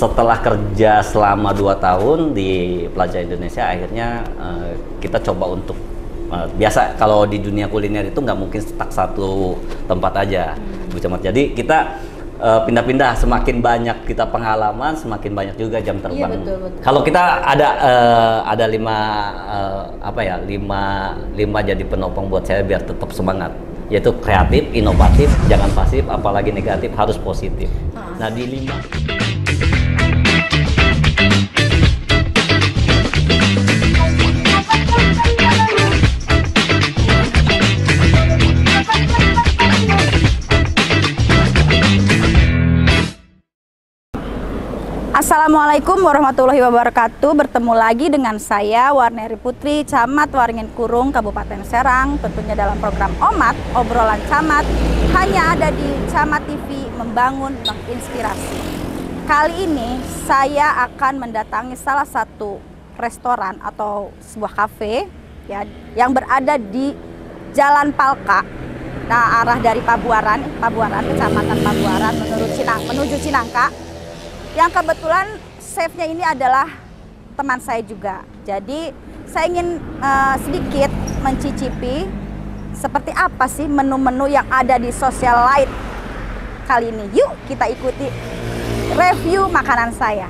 setelah kerja selama 2 tahun di Plaza Indonesia, akhirnya kita coba untuk biasa kalau di dunia kuliner itu nggak mungkin stuck satu tempat aja, Bu Camat. Jadi kita pindah-pindah, semakin banyak kita pengalaman, semakin banyak juga jam terbang. Iya, betul. Kalau kita ada lima jadi penopang buat saya biar tetap semangat, yaitu kreatif, inovatif, jangan pasif, apalagi negatif, harus positif. Nah, di 5 Assalamualaikum warahmatullahi wabarakatuh. Bertemu lagi dengan saya Warneri Putri, Camat Waringin Kurung, Kabupaten Serang. Tentunya dalam program OMAT, obrolan camat, hanya ada di Camat TV, membangun, menginspirasi. Kali ini saya akan mendatangi salah satu restoran atau sebuah kafe ya, yang berada di Jalan Palka. Nah, arah dari Pabuaran, Kecamatan Pabuaran menuju Cinangka. Yang kebetulan chefnya ini adalah teman saya juga. Jadi saya ingin sedikit mencicipi seperti apa sih menu-menu yang ada di Socialite kali ini. Yuk kita ikuti review makanan saya.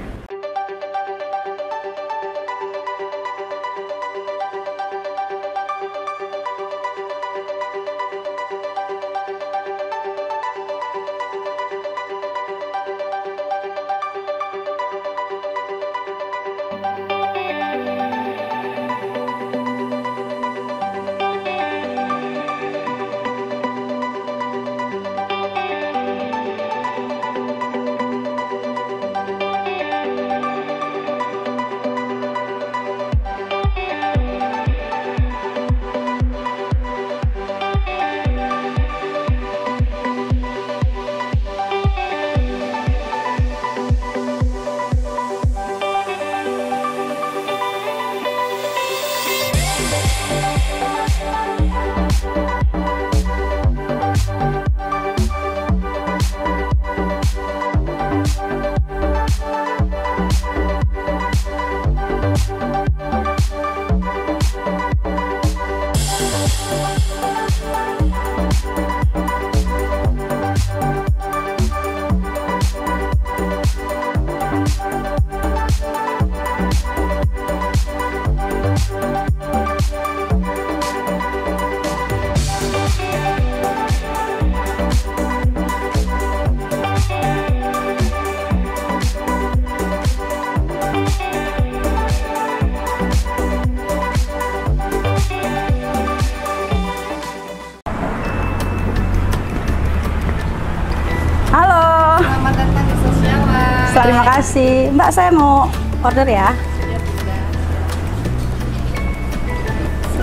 Terima kasih, Mbak. Saya mau order ya.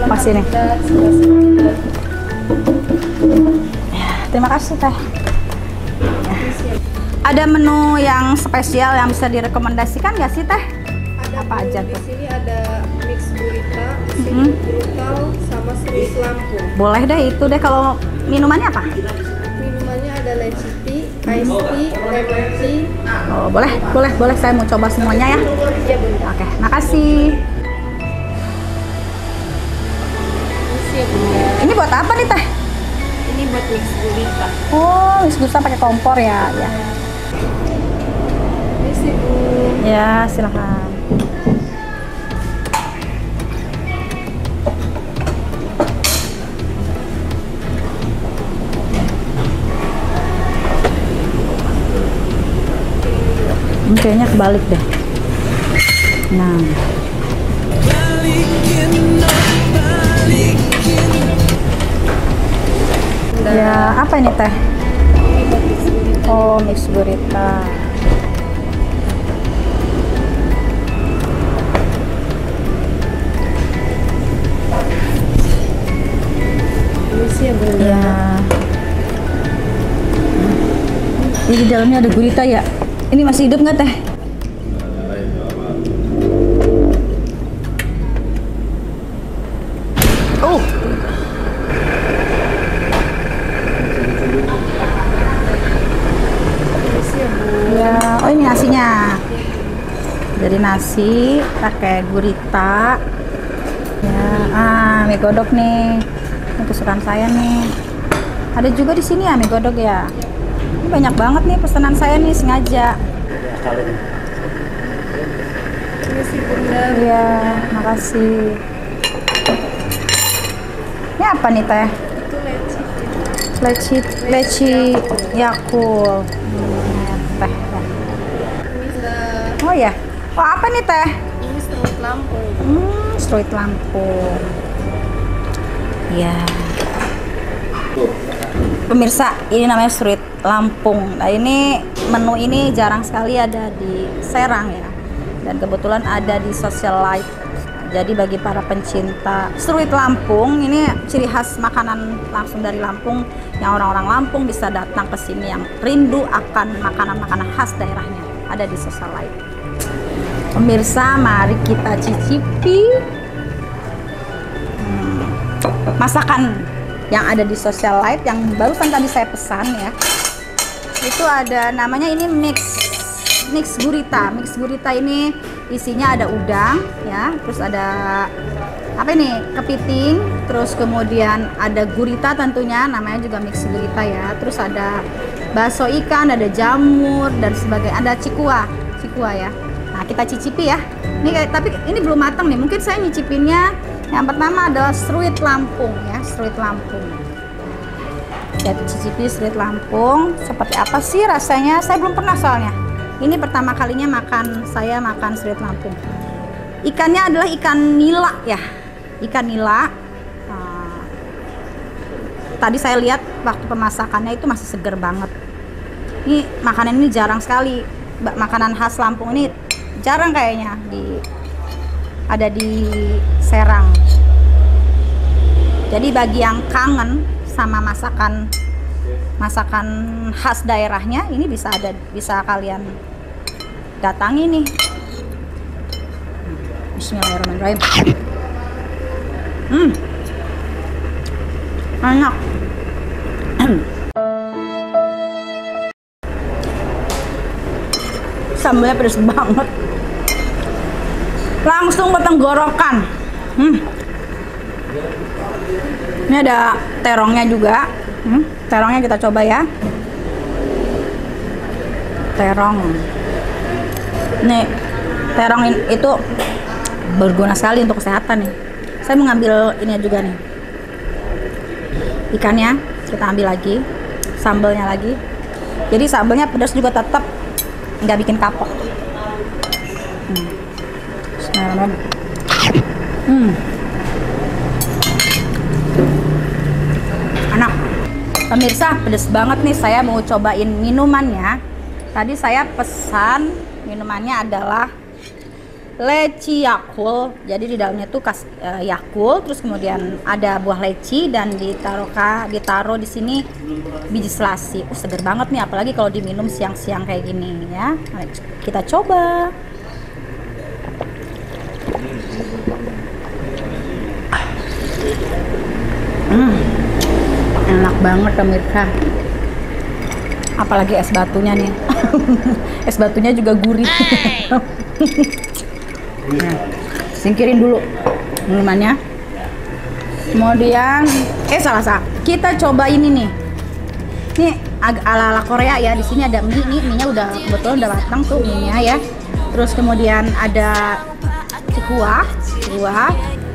Masih nih. Ya, terima kasih Teh. Ya. Ada menu yang spesial yang bisa direkomendasikan nggak sih Teh? Ada apa aja di tuh? sini ada mix gurita, seafood brutal, sama series lampung. Boleh deh itu deh. Kalau minumannya apa? Minumannya ada iced tea, lemon tea. Oh, boleh. Saya mau coba semuanya ya. Iya benar. Oke, makasih. Siap bunda. Ini buat apa nih Teh? Ini buat mix gurita. Oh, mix gurita pakai kompor ya. Ya. Ini sih bu. Ya, silakan. Kayaknya kebalik deh. Nah. Ya, apa ini Teh? Oh, mix gurita. Ini sih ya bunda. Ya. Ini di dalamnya ada gurita ya. Ini masih hidup nggak Teh? Oh. Ya, oh ini nasinya. Jadi nasi pakai gurita. Ya, mie godok nih. Ini kesukaan saya nih. Ada juga di sini ya mie godok ya. Ini banyak banget nih pesanan saya nih sengaja. Permisi Bunda. Iya, makasih. Ini apa nih teh? Itu leci. Leci Yakult. Teh. Bisa. Oh ya. Oh apa nih teh? Ini serut Lampung. Street Lampung. Ya. Pemirsa, ini namanya Street Lampung. Nah, ini menu ini jarang sekali ada di Serang ya. Dan kebetulan ada di Socialite. Jadi bagi para pencinta Street Lampung, ini ciri khas makanan langsung dari Lampung yang orang-orang Lampung bisa datang ke sini yang rindu akan makanan-makanan khas daerahnya. Ada di Socialite. Pemirsa, mari kita cicipi masakan yang ada di Socialite yang barusan tadi saya pesan ya. Itu ada namanya ini mix gurita. Mix gurita ini isinya ada udang ya, terus ada apa ini? Kepiting, terus kemudian ada gurita tentunya namanya juga mix gurita ya. Terus ada bakso ikan, ada jamur dan sebagainya. Ada cikua ya. Nah, kita cicipi ya. Ini tapi ini belum matang nih. Mungkin saya nyicipinnya yang pertama adalah Street Lampung ya, Street Lampung. Jadi cicipi Street Lampung. Seperti apa sih rasanya? Saya belum pernah soalnya. Ini pertama kalinya saya makan Street Lampung. Ikannya adalah ikan nila ya, ikan nila. Tadi saya lihat waktu pemasakannya itu masih seger banget. Ini makanan ini jarang sekali. Makanan khas Lampung ini jarang kayaknya ada di Serang. Jadi bagi yang kangen sama masakan khas daerahnya, ini bisa kalian datangi nih. Bismillahirrahmanirrahim. Enak. Sambalnya pedas banget. Langsung ke tenggorokan. Ini ada terongnya juga. Terongnya kita coba ya. Terong. Nih, terong itu berguna sekali untuk kesehatan nih. Saya mau ngambil ini juga nih. Ikannya kita ambil lagi, sambalnya lagi. Jadi sambalnya pedas juga tetap nggak bikin kapok. Enak. Pemirsa, pedas banget nih. Saya mau cobain minumannya. Tadi saya pesan minumannya adalah leci Yakult. Jadi di dalamnya tuh Yakult, terus kemudian ada buah leci dan ditaruh di sini biji selasi. Seger banget nih, apalagi kalau diminum siang-siang kayak gini ya. Kita coba. Enak banget pemirsa. Apalagi es batunya nih. Es batunya juga gurih. Nah, singkirin dulu minumannya. Kemudian salah. Kita coba ini nih. Ini agak ala-ala Korea ya. Di sini ada mie-nya udah kebetulan udah matang tuh mie-nya ya. Terus kemudian ada kuah.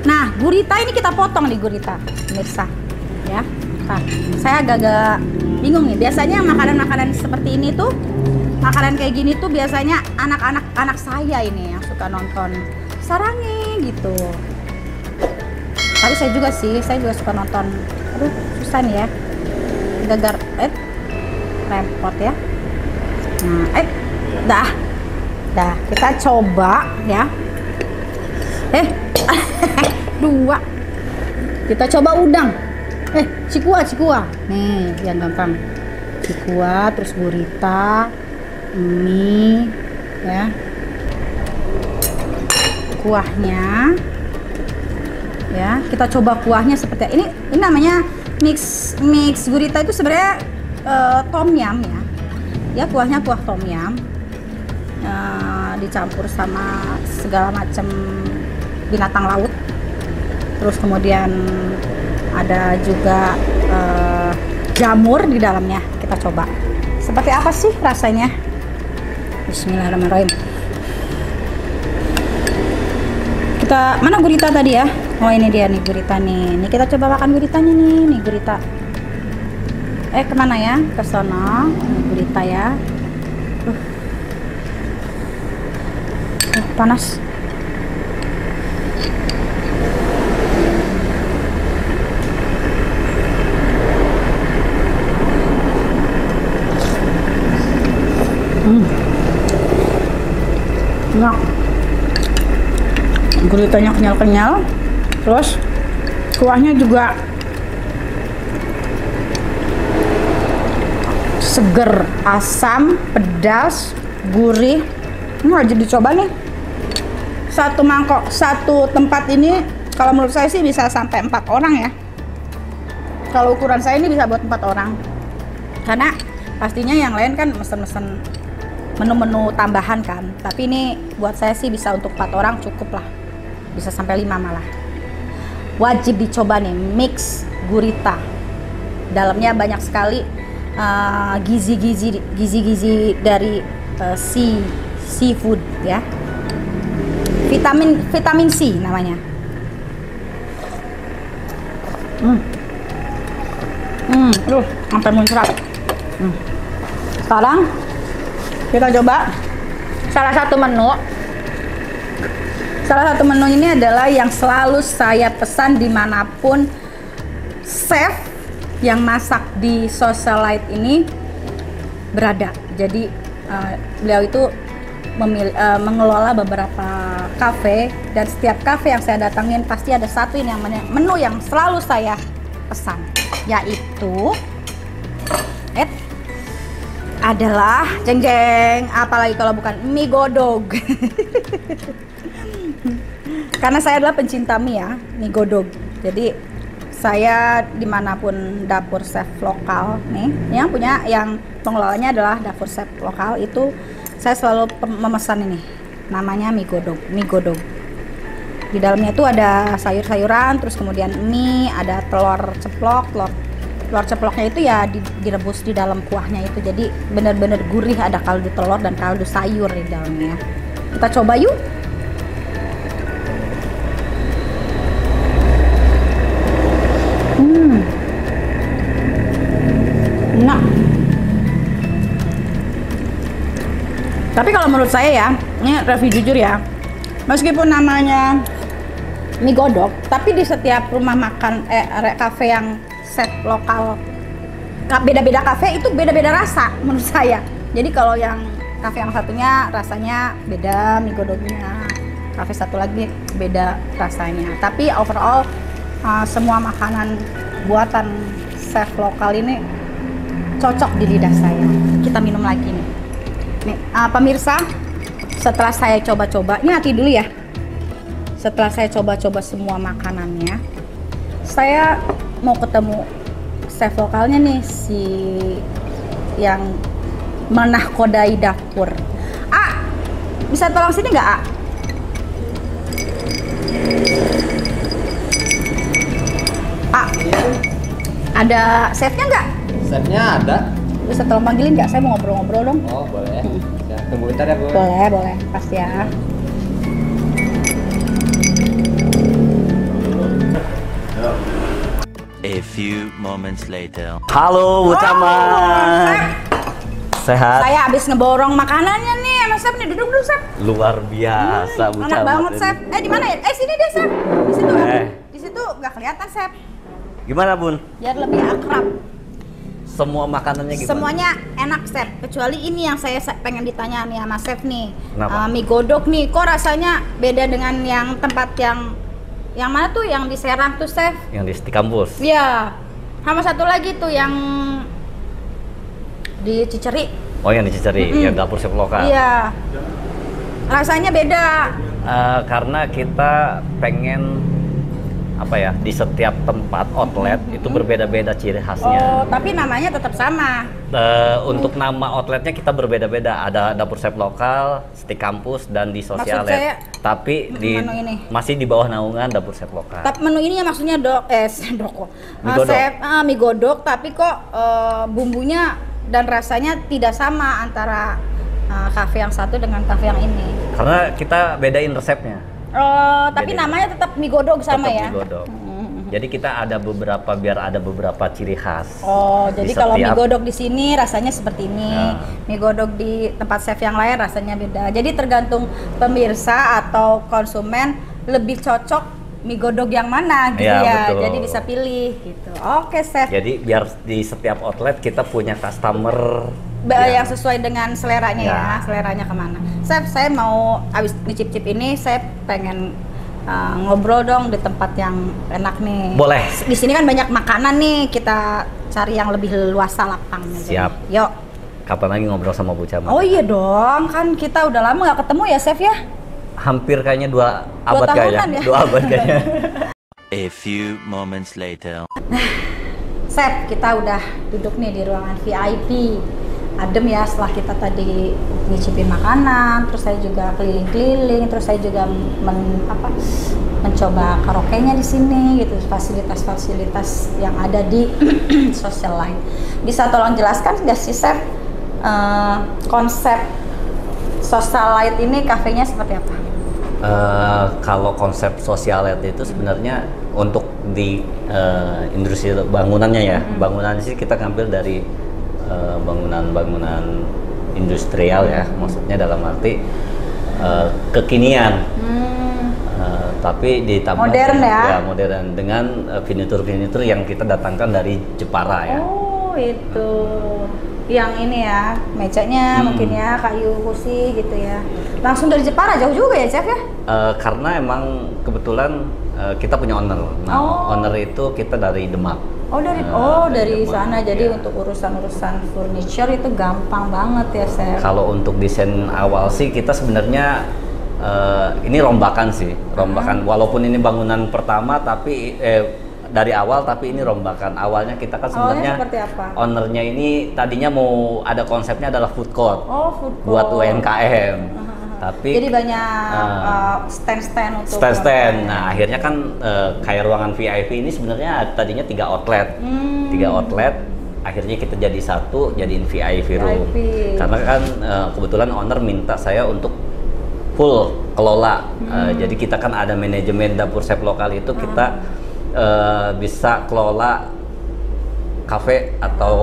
Nah, gurita ini kita potong nih gurita, pemirsa. Ya. Nah, saya agak-agak bingung nih. Biasanya makanan-makanan seperti ini tuh, makanan kayak gini tuh biasanya anak saya ini yang suka nonton Sarangi gitu. Tapi saya juga suka nonton. Aduh, susah nih ya. Gagar, repot ya. Nah, dah kita coba ya. Dua. Kita coba udang. Cikua. Nih, yang gampang. Cikua, terus gurita, mie, ya. Kuahnya. Ya, kita coba kuahnya seperti ini. Ini namanya mix gurita itu sebenarnya tom yum ya. Ya, kuahnya kuah tom yum. Di dicampur sama segala macam binatang laut. Terus kemudian ada juga jamur di dalamnya. Kita coba. Seperti apa sih rasanya? Bismillahirrahmanirrahim. Kita mana gurita tadi ya? Oh ini dia nih gurita nih. Ini kita coba makan guritanya nih. Nih gurita. Kemana ya? Ke sono. Ini gurita ya. Panas. Enak. Guritanya kenyal-kenyal, terus kuahnya juga seger, asam, pedas, gurih. Ini wajib dicoba nih. Satu mangkok, satu tempat ini kalau menurut saya sih bisa sampai 4 orang ya. Kalau ukuran saya ini bisa buat 4 orang. Karena pastinya yang lain kan mesen-mesen menu-menu tambahan kan. Tapi ini buat saya sih bisa untuk 4 orang cukup lah. Bisa sampai 5 malah. Wajib dicoba nih mix gurita. Dalamnya banyak sekali gizi-gizi dari seafood ya. Vitamin C namanya. Aduh, sampai muncrat. Sekarang kita coba salah satu menu. Salah satu menu ini adalah yang selalu saya pesan dimanapun chef yang masak di Socialite ini berada. Jadi beliau itu mengelola beberapa kafe, dan setiap kafe yang saya datangin pasti ada satu ini yang menu yang selalu saya pesan, yaitu adalah jeng-jeng, apalagi kalau bukan mie godog. Karena saya adalah pencinta mie ya, mie godog. Jadi saya dimanapun dapur chef lokal nih, yang pengelolanya adalah dapur chef lokal itu, saya selalu memesan ini, namanya mie godog. Mie godog. Di dalamnya itu ada sayur-sayuran, terus kemudian mie, ada telur ceplok. Telur ceploknya itu ya direbus di dalam kuahnya itu, jadi benar-benar gurih, ada kaldu telur dan kaldu sayur di dalamnya. Kita coba yuk. Enak. Tapi kalau menurut saya ya, ini review jujur ya, meskipun namanya mie godog, tapi di setiap rumah makan kafe yang chef lokal, beda-beda kafe itu beda-beda rasa menurut saya. Jadi kalau yang kafe yang satunya rasanya beda mie godognya, kafe satu lagi beda rasanya. Tapi overall semua makanan buatan chef lokal ini cocok di lidah saya. Kita minum lagi nih. Nih, pemirsa, setelah saya coba-coba, ini nanti dulu ya. Setelah saya coba-coba semua makanannya, saya mau ketemu chef lokalnya nih, si yang menahkodai dapur. Bisa tolong sini nggak, Ada chefnya nggak? Chefnya ada. Bisa tolong panggilin nggak? Saya mau ngobrol-ngobrol dong. Oh boleh. Ya, tunggu bentar ya Bu. Boleh, pasti ya. A few moments later. Halo Bu Camat. Sehat? Saya habis ngeborong makanannya nih sama chef nih. Duduk dulu chef. Luar biasa Bu Enak Camat banget ini. chef. Di mana ya? Sini deh chef. Di situ. Di situ nggak kelihatan chef. Gimana Bun? Biar lebih akrab. Semua makanannya gimana? Semuanya enak chef, kecuali ini yang saya pengen ditanya nih sama chef nih. Kenapa? Mie godog nih, kok rasanya beda dengan yang tempat yang mana tuh, yang di Serang tuh chef? Yang di kampus? Iya. Sama satu lagi tuh yang di Ciceri. Oh yang di Ciceri, yang dapur chef lokal? Iya. Rasanya beda. Karena kita pengen apa ya, di setiap tempat outlet itu berbeda-beda ciri khasnya. Oh, tapi namanya tetap sama. Untuk nama outletnya kita berbeda-beda. Ada dapur chef lokal, Stik Kampus, dan di Maksud Sosialet. saya, Tapi menu ini? masih di bawah naungan dapur chef lokal. Tapi menu ini ya maksudnya doko. Mie godok. Mie godok, tapi kok bumbunya dan rasanya tidak sama antara kafe yang satu dengan kafe yang ini. Karena kita bedain resepnya. Oh, tapi Beda. namanya tetap mie godok sama Tetap ya? mie godok. Jadi kita ada biar ada beberapa ciri khas. Oh, Di jadi kalau mie setiap- godok di sini rasanya seperti ini, Ya. mie godok di tempat chef yang lain rasanya beda. Jadi tergantung pemirsa atau konsumen lebih cocok mie godok yang mana gitu Ya, ya. betul. Jadi bisa pilih gitu. Oke, chef. Jadi biar di setiap outlet kita punya customer Yang sesuai dengan seleranya ya, Ya. seleranya kemana. Chef, saya mau habis nyicip-cip ini, saya pengen ngobrol dong di tempat yang enak nih. Boleh. Di sini kan banyak makanan nih, kita cari yang lebih luasa lapang. Siap. Yuk. Kapan lagi ngobrol sama Bu Camat? Oh iya dong, kan kita udah lama nggak ketemu ya, Chef ya? Hampir kayaknya 2 abad tahunan kayaknya. ya? 2 abad kayaknya. A few moments later. Chef, kita udah duduk nih di ruangan VIP. Adem ya, setelah kita tadi nyicipin makanan, terus saya juga keliling-keliling, terus saya juga mencoba karaoke-nya di sini gitu, fasilitas-fasilitas yang ada di Socialite. Bisa tolong jelaskan nggak sih, Chef, konsep Socialite ini kafenya seperti apa? Kalau konsep Socialite itu sebenarnya untuk di industri bangunannya ya, bangunan sih kita ngambil dari bangunan-bangunan industrial ya, maksudnya dalam arti kekinian, tapi ditambah Modern ya? modern dengan furnitur-furnitur yang kita datangkan dari Jepara ya. Oh, itu yang ini ya, mejanya mungkin ya, kayu kursi gitu ya. Langsung dari Jepara, jauh juga ya, Chef ya? Karena emang kebetulan kita punya owner. Nah, owner itu kita dari Demak. Oh dari Demak, sana. Jadi ya. untuk urusan furniture itu gampang banget ya, Chef. Kalau untuk desain awal sih kita sebenarnya ini rombakan sih, rombakan. Walaupun ini bangunan pertama, tapi dari awal, tapi ini rombakan. Awalnya kita kan sebenarnya seperti apa? ownernya ini tadinya mau ada konsepnya adalah food court Oh, food buat court. UMKM. Tapi Jadi banyak stand-stand untuk stand. Nah, akhirnya kan kayak ruangan VIP ini sebenarnya tadinya 3 outlet. 3 outlet, akhirnya kita jadi satu, jadiin VIP room. VIP. Karena kan kebetulan owner minta saya untuk full kelola. Jadi kita kan ada manajemen dapur chef lokal itu kita bisa kelola kafe atau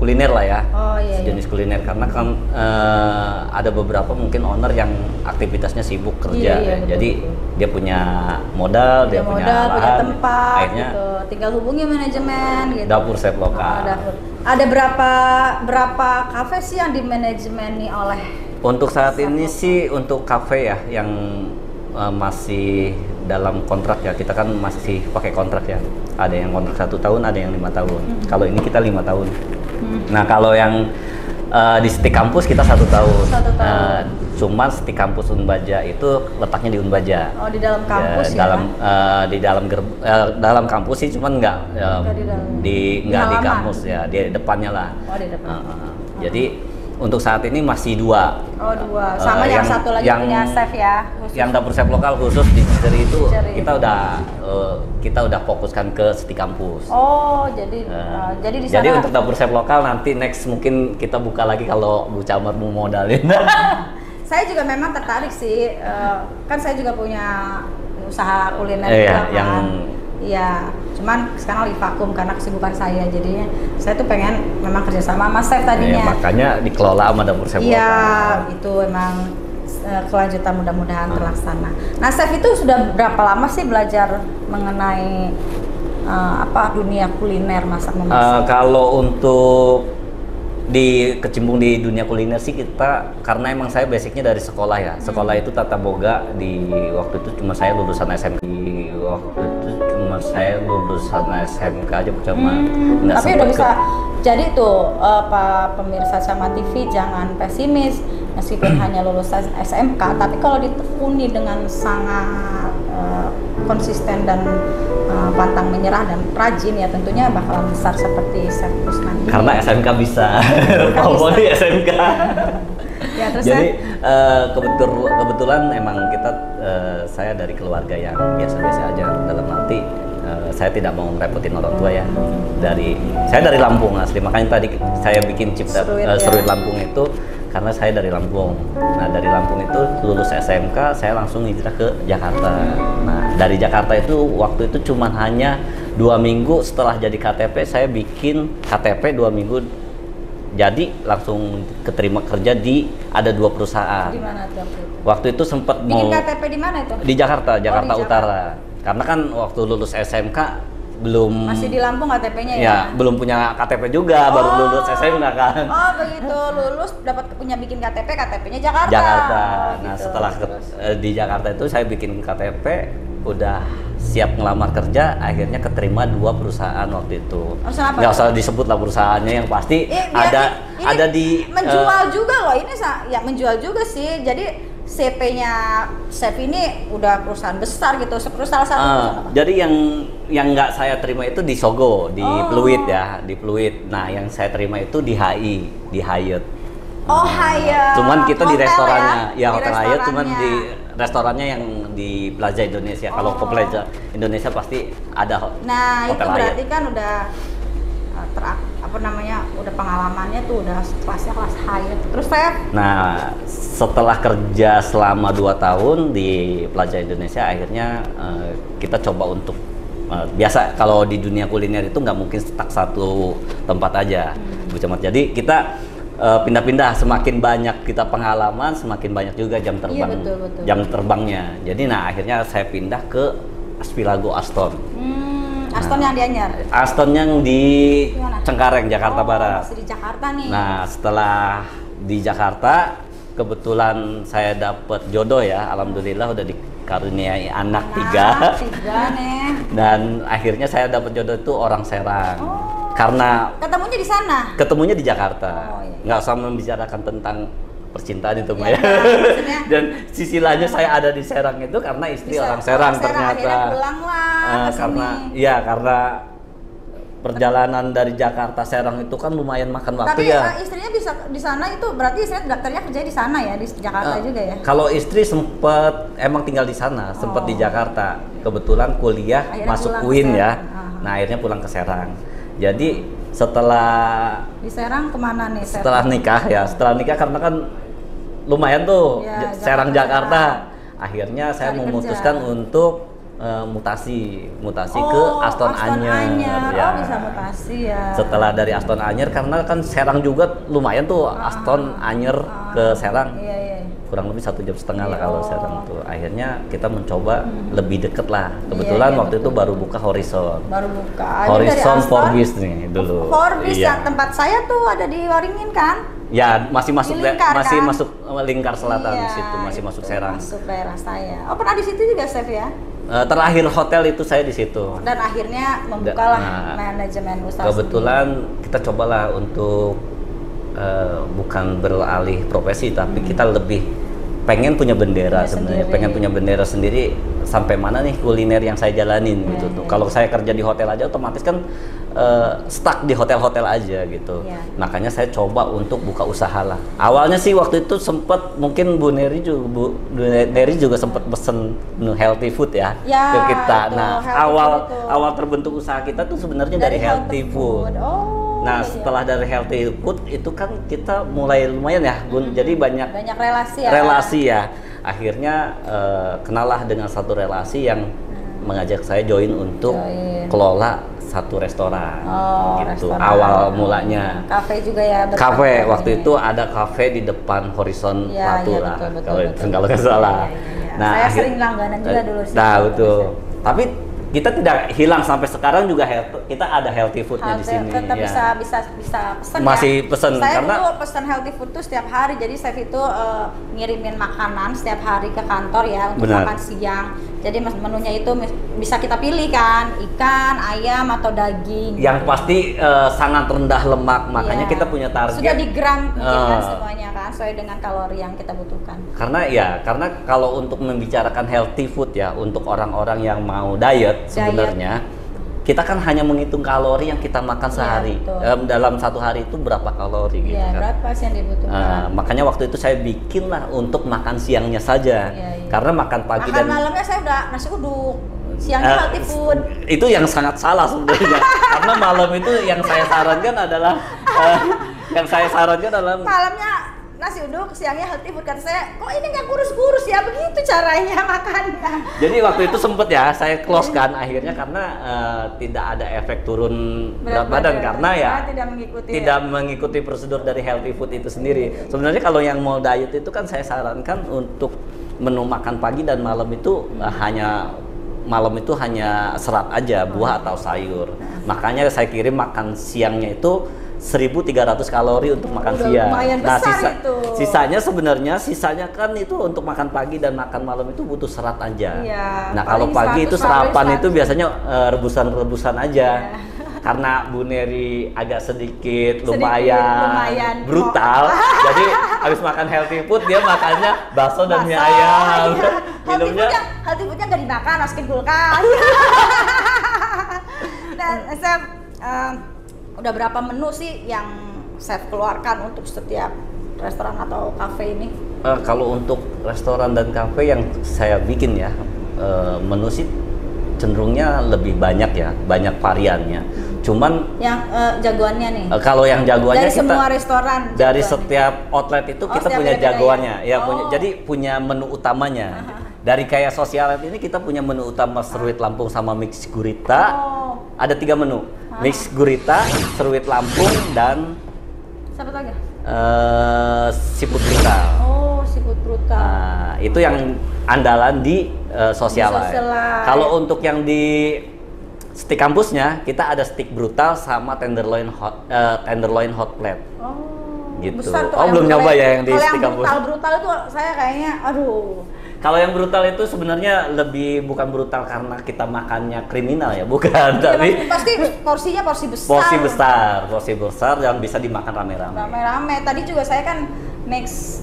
kuliner lah ya. Oh iya. Jenis kuliner, karena kan ada beberapa mungkin owner yang aktivitasnya sibuk kerja, Iya, betul, jadi betul. dia punya modal, dia punya modal, punya lahan, tempat akhirnya gitu. Tinggal hubungi manajemen gitu. dapur chef lokal. Dapur. Ada berapa kafe sih yang dimanajemeni oleh? Untuk saat ini sih untuk kafe ya yang masih dalam kontrak ya, kita kan masih pakai kontrak ya. Ada yang kontrak 1 tahun, ada yang 5 tahun. Kalau ini kita 5 tahun. Nah kalau yang di Stik Kampus kita 1 tahun. 1 tahun. Cuman Stik Kampus Unbaja itu letaknya di Unbaja. Oh, di dalam kampus ya? Di dalam kampus sih, cuman nggak di di halaman? kampus ya, di depannya lah. Oh, di depan. Jadi untuk saat ini masih 2. Oh, 2. Sama yang satu lagi punya chef ya? Khusus. Yang dapur chef lokal khusus di Ciceri itu Ciceri. kita udah fokuskan ke Stik Kampus. Oh, jadi di sana. Jadi untuk dapur chef lokal nanti next mungkin kita buka lagi kalau Bu Camat mau modalin. Saya juga memang tertarik sih, kan saya juga punya usaha kuliner Iya, juga kan. yang- Iya, cuman sekarang lagi vakum karena kesibukan saya, jadinya saya tuh pengen memang kerjasama sama chef tadinya. Makanya dikelola sama dapur chef Iya, lokal. itu emang kelanjutan mudah-mudahan terlaksana. Nah, chef itu sudah berapa lama sih belajar mengenai dunia kuliner, masak memasak? Kalau untuk kecimpung di dunia kuliner sih kita, karena emang saya basicnya dari sekolah ya. Sekolah itu tata boga, di waktu itu cuma saya lulusan SMK. SMK aja cuma nggak Tapi sempet udah bisa. Jadi tuh pemirsa Camat TV jangan pesimis, meskipun hanya lulusan SMK, tapi kalau ditekuni dengan sangat konsisten dan pantang menyerah dan rajin ya tentunya bakalan besar seperti Chef Kusnandi. Karena SMK bisa. Kalau di SMK. Ya, terus Jadi kebetulan emang kita saya dari keluarga yang biasa-biasa aja, dalam arti saya tidak mau ngerepotin orang tua ya. Saya dari Lampung asli, makanya tadi saya bikin cipta Seruit Lampung itu karena saya dari Lampung. Nah, dari Lampung itu lulus SMK, saya langsung hijrah ke Jakarta. Nah, dari Jakarta itu waktu itu cuman hanya 2 minggu setelah jadi KTP, saya bikin KTP 2 minggu. Jadi langsung keterima kerja di ada 2 perusahaan. Di mana tuh? Waktu itu sempat Bikin mau KTP di mana itu? di Jakarta, Jakarta di Utara. Karena kan waktu lulus SMK belum Masih di Lampung KTP-nya ya? ya, belum punya KTP juga, baru lulus SMK kan. Oh begitu, lulus dapat punya bikin KTP, KTP-nya Jakarta. Jakarta. Oh, Nah, gitu. setelah Terus? di Jakarta itu saya bikin KTP, udah siap ngelamar kerja, akhirnya keterima 2 perusahaan waktu itu. Perusahaan apa Nggak tuh? usah disebut lah perusahaannya, yang pasti Ini ada di menjual juga loh ini ya menjual juga sih. Jadi CP-nya Chef ini udah perusahaan besar gitu, salah satu perusahaan apa? Jadi yang nggak saya terima itu di Sogo, di Oh. Pluit ya, di Pluit. Nah, yang saya terima itu di HI, di Hyatt. Oh Hyatt. Cuman kita di Hotel restorannya, ya? ya hotel Hyatt, cuman restorannya. di restorannya yang di Plaza Indonesia. Kalau ke Plaza Indonesia pasti ada Nah, itu hotel berarti Hyatt. kan udah udah pengalamannya tuh udah kelasnya kelas Hyatt. Terus Chef? Nah, setelah kerja selama 2 tahun di Plaza Indonesia, akhirnya kita coba untuk biasa kalau di dunia kuliner itu nggak mungkin stuck satu tempat aja, Bu Camat. Jadi kita pindah-pindah, semakin banyak kita pengalaman, semakin banyak juga jam terbang, Iya, betul. jam terbangnya. Jadi nah akhirnya saya pindah ke Aspilago Aston. Aston yang di Anyar. Aston yang di Gimana? Cengkareng, Jakarta Barat. Masih di Jakarta nih. Nah, setelah di Jakarta, kebetulan saya dapat jodoh ya, alhamdulillah udah dikaruniai anak 3. 3 nih. Dan akhirnya saya dapat jodoh itu orang Serang. Oh. Karena Ketemunya di sana. ketemunya di Jakarta. Oh, iya. Nggak usah membicarakan tentang percintaan itu, Mbak Iya, ya. maksudnya- Dan sisi lainnya saya ada di Serang itu karena istri orang Serang ternyata. Akhirnya pulang lah ke Karena sini. iya, karena perjalanan dari Jakarta Serang itu kan lumayan makan waktu Tapi ya. istrinya bisa di sana itu berarti istrinya daftarnya kerja di sana ya, di Jakarta juga ya. Kalau istri sempet emang tinggal di sana, sempet di Jakarta. Kebetulan kuliah Akhirnya masuk pulang ke UIN ya. Serang. Nah, akhirnya pulang ke Serang. Jadi setelah Di Serang kemana nih? Chef? setelah nikah karena kan lumayan tuh Ya, Serang Jakarta. Jakarta. Akhirnya saya Cari memutuskan kerja. untuk mutasi ke Aston Anyar. Ya. Oh, bisa mutasi ya. Setelah dari Aston Anyar, karena kan Serang juga lumayan tuh, Aston Anyar ke Serang Iya. kurang lebih 1,5 jam lah Iya. kalau Serang tuh. Akhirnya kita mencoba lebih deket lah. Kebetulan Iya, waktu itu baru buka Horizon. Baru buka. Ini dari Horizon Aston, Forbis nih dulu. Forbis Iya. ya, tempat saya tuh ada di Waringin kan? Ya, masih masuk Di Lingkar, masih kan? masuk Lingkar Selatan Iya, di situ, masih masuk itu Serang. Masuk daerah saya. Oh, pernah di situ juga Chef ya? Terakhir hotel itu saya di situ. Dan akhirnya membukalah Nah, manajemen usaha. Kebetulan kita cobalah untuk bukan beralih profesi, tapi kita lebih pengen punya bendera Punya sebenarnya, sendiri. pengen punya bendera sendiri. Sampai mana nih kuliner yang saya jalanin Iya, gitu tuh. iya. Kalau saya kerja di hotel aja otomatis kan stuck di hotel-hotel aja gitu. Iya. Makanya saya coba untuk buka usaha lah. Awalnya sih waktu itu sempet mungkin Bu Neri juga sempet pesen menu healthy food ya, Ya, ke kita. itu, Nah, healthy awal food itu. awal terbentuk usaha kita tuh sebenarnya dari healthy food. Oh. Nah, iya. setelah dari healthy food itu kan kita mulai lumayan ya, Bun. Jadi banyak banyak relasi ya. relasi ya. Akhirnya kenalah dengan satu relasi yang mengajak saya join untuk Join. kelola satu restoran. Oh, gitu. restoran. Awal mulanya. Kafe juga ya. Kafe berkafe. waktu itu ada kafe di depan Horizon Iya, Plateau iya, lah, betul. kalau nggak salah. Iya. Saya sering langganan juga dulu sih. Nah, betul. Tapi kita tidak hilang sampai sekarang juga kita ada healthy foodnya di sini. Tetap ya. bisa pesen Masih ya. pesen, Saya karena- dulu pesen healthy food tuh setiap hari. Jadi chef itu ngirimin makanan setiap hari ke kantor ya untuk Benar. makan siang. Jadi menunya itu bisa kita pilih kan, ikan, ayam atau daging. Yang pasti sangat rendah lemak, makanya Iya. kita punya target. Sudah di gram mungkin kan semuanya kan, sesuai dengan kalori yang kita butuhkan. Karena kalau untuk membicarakan healthy food ya, untuk orang-orang yang mau diet sebenarnya, kita kan hanya menghitung kalori yang kita makan sehari. betul. Dalam satu hari itu berapa kalori gitu Iya, kan. berapa sih yang dibutuhkan? Makanya waktu itu saya bikin lah untuk makan siangnya saja. Iya. Karena makan pagi Makan dan malamnya saya udah nasi uduk, siangnya healthy food. itu yang sangat salah sebenarnya. Karena malam itu yang saya sarankan adalah Malamnya nasi uduk, siangnya healthy food. Kata saya, kok ini nggak kurus-kurus ya? Begitu caranya makannya. Jadi waktu itu sempet ya saya close kan akhirnya karena tidak ada efek turun berat badan karena ya tidak mengikuti prosedur dari healthy food itu sendiri. Sebenarnya kalau yang mau diet itu kan saya sarankan untuk menu makan pagi dan malam itu hanya serat aja, buah atau sayur. Makanya saya kirim makan siangnya itu 1.300 kalori untuk makan siang. Lumayan besar itu. Sisanya kan itu untuk makan pagi dan makan malam itu butuh serat aja. Iya, Nah kalau paling pagi itu 100 sarapan kalori, itu biasanya rebusan-rebusan aja. Iya. Karena Bu Neri agak sedikit lumayan brutal, jadi habis makan healthy food dia makannya bakso dan mie ayam. Iya. Minumnya Healthy foodnya nggak dimakan, masukin kulkas. Dan Chef, udah berapa menu sih yang Chef keluarkan untuk setiap restoran atau kafe ini? kalau untuk restoran dan kafe yang saya bikin ya, menu sih cenderungnya lebih banyak ya, banyak variannya. Cuman Yang jagoannya nih? kalau yang jagoannya Dari semua restoran? dari jagoannya. setiap outlet itu kita setiap punya beda-beda jagoannya ya? jadi punya menu utamanya. Dari kayak Socialet ini kita punya menu utama seruit Lampung sama mix gurita. Ada 3 menu, mix gurita, seruit Lampung, dan Siapa lagi? seafood brutal. Oh, seafood brutal. Nah, itu yang andalan di Socialet. Kalau untuk yang di steak kampusnya, kita ada steak brutal sama tenderloin hot plate. Oh, Gitu. besar tuh. Oh, belum nyoba ya yang di Kalau steak kampus? yang brutal itu saya kayaknya, aduh. Kalau yang brutal itu sebenarnya lebih bukan brutal karena kita makannya kriminal ya, bukan. Tapi Pasti porsinya porsi besar. porsi besar yang bisa dimakan rame-rame. Rame-rame. Tadi juga saya kan mix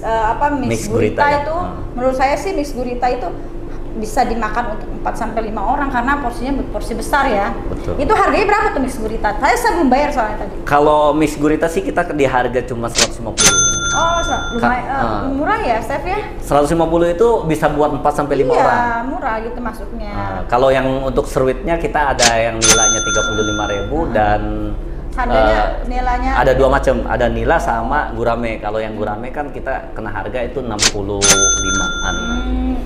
Mix gurita gurita ya? itu, menurut saya sih mix gurita itu bisa dimakan untuk 4 sampai 5 orang karena porsinya porsi besar ya. Betul. Itu harganya berapa tuh mix gurita? Saya belum bayar soalnya tadi. Kalau mix gurita sih kita di harga cuma 150. Oh, lumayan murah ya, Chef ya? 150 itu bisa buat 4 sampai 5 orang. Iya, murah gitu maksudnya. Kalau yang untuk seruitnya kita ada yang nilainya 35.000 dan Harganya nilainya ada 2 macam, ada nila sama gurame. Kalau yang gurame kan kita kena harga itu 65-an.